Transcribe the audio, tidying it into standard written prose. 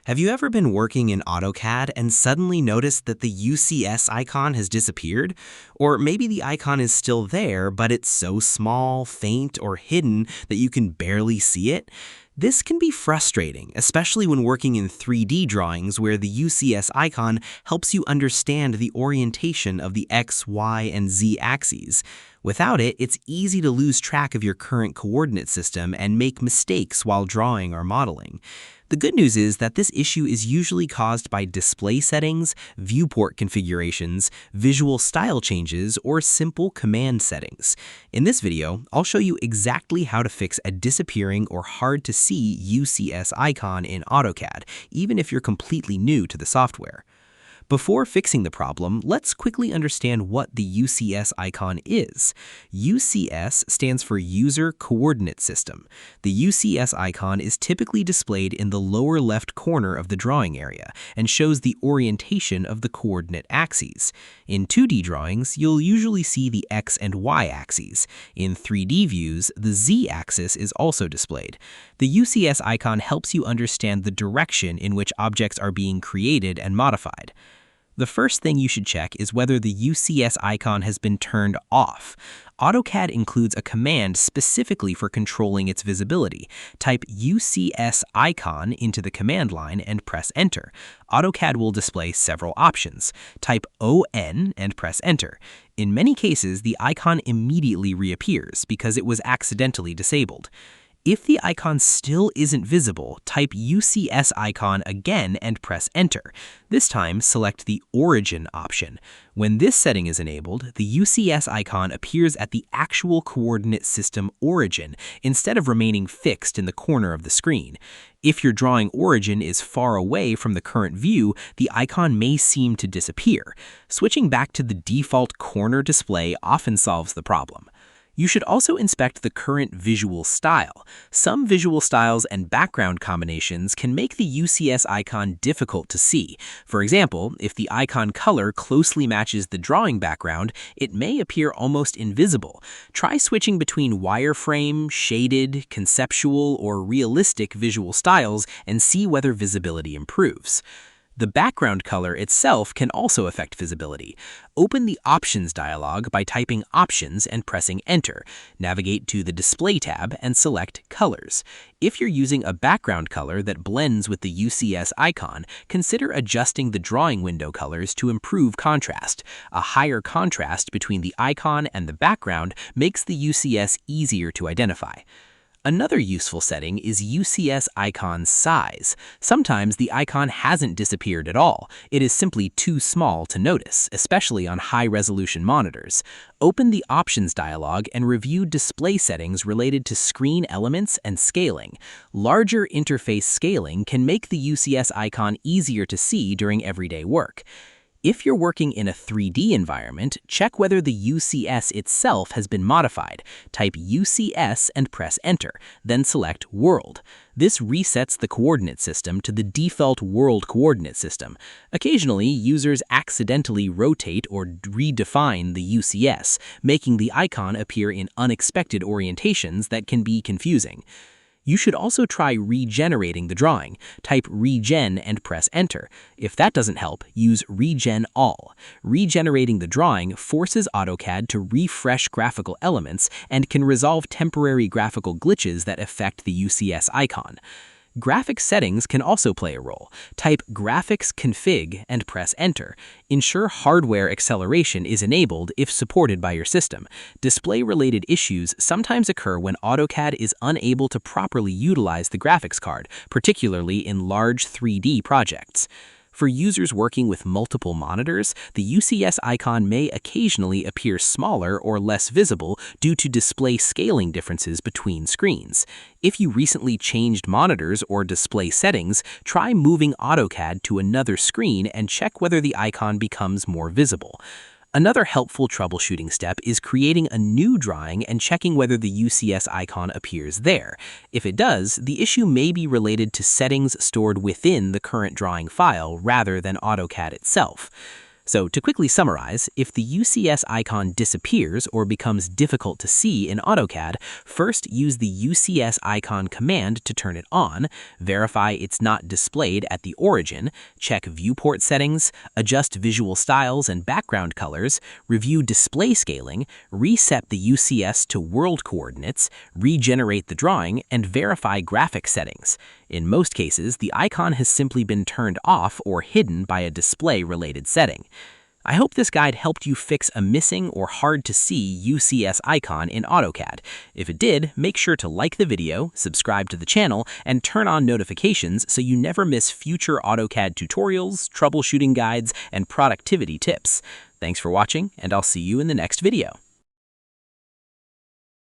Have you ever been working in AutoCAD and suddenly noticed that the UCS icon has disappeared? Or maybe the icon is still there, but it's so small, faint, or hidden that you can barely see it? This can be frustrating, especially when working in 3D drawings where the UCS icon helps you understand the orientation of the X, Y, and Z axes. Without it, it's easy to lose track of your current coordinate system and make mistakes while drawing or modeling. The good news is that this issue is usually caused by display settings, viewport configurations, visual style changes, or simple command settings. In this video, I'll show you exactly how to fix a disappearing or hard-to-see UCS icon in AutoCAD, even if you're completely new to the software. Before fixing the problem, let's quickly understand what the UCS icon is. UCS stands for User Coordinate System. The UCS icon is typically displayed in the lower left corner of the drawing area and shows the orientation of the coordinate axes. In 2D drawings, you'll usually see the X and Y axes. In 3D views, the Z axis is also displayed. The UCS icon helps you understand the direction in which objects are being created and modified. The first thing you should check is whether the UCS icon has been turned off. AutoCAD includes a command specifically for controlling its visibility. Type UCS icon into the command line and press Enter. AutoCAD will display several options. Type ON and press Enter. In many cases, the icon immediately reappears because it was accidentally disabled. If the icon still isn't visible, type UCS icon again and press Enter. This time, select the Origin option. When this setting is enabled, the UCS icon appears at the actual coordinate system origin instead of remaining fixed in the corner of the screen. If your drawing origin is far away from the current view, the icon may seem to disappear. Switching back to the default corner display often solves the problem. You should also inspect the current visual style. Some visual styles and background combinations can make the UCS icon difficult to see. For example, if the icon color closely matches the drawing background, it may appear almost invisible. Try switching between wireframe, shaded, conceptual, or realistic visual styles and see whether visibility improves. The background color itself can also affect visibility. Open the Options dialog by typing Options and pressing Enter. Navigate to the Display tab and select Colors. If you're using a background color that blends with the UCS icon, consider adjusting the drawing window colors to improve contrast. A higher contrast between the icon and the background makes the UCS easier to identify. Another useful setting is UCS icon size. Sometimes the icon hasn't disappeared at all. It is simply too small to notice, especially on high-resolution monitors. Open the Options dialog and review display settings related to screen elements and scaling. Larger interface scaling can make the UCS icon easier to see during everyday work. If you're working in a 3D environment, check whether the UCS itself has been modified. Type UCS and press Enter, then select World. This resets the coordinate system to the default world coordinate system. Occasionally, users accidentally rotate or redefine the UCS, making the icon appear in unexpected orientations that can be confusing. You should also try regenerating the drawing. Type Regen and press Enter. If that doesn't help, use Regen All. Regenerating the drawing forces AutoCAD to refresh graphical elements and can resolve temporary graphical glitches that affect the UCS icon. Graphics settings can also play a role. Type Graphics Config and press Enter. Ensure hardware acceleration is enabled if supported by your system. Display-related issues sometimes occur when AutoCAD is unable to properly utilize the graphics card, particularly in large 3D projects. For users working with multiple monitors, the UCS icon may occasionally appear smaller or less visible due to display scaling differences between screens. If you recently changed monitors or display settings, try moving AutoCAD to another screen and check whether the icon becomes more visible. Another helpful troubleshooting step is creating a new drawing and checking whether the UCS icon appears there. If it does, the issue may be related to settings stored within the current drawing file rather than AutoCAD itself. So to quickly summarize, if the UCS icon disappears or becomes difficult to see in AutoCAD, first use the UCS icon command to turn it on, verify it's not displayed at the origin, check viewport settings, adjust visual styles and background colors, review display scaling, reset the UCS to world coordinates, regenerate the drawing, and verify graphic settings. In most cases, the icon has simply been turned off or hidden by a display-related setting. I hope this guide helped you fix a missing or hard-to-see UCS icon in AutoCAD. If it did, make sure to like the video, subscribe to the channel, and turn on notifications so you never miss future AutoCAD tutorials, troubleshooting guides, and productivity tips. Thanks for watching, and I'll see you in the next video.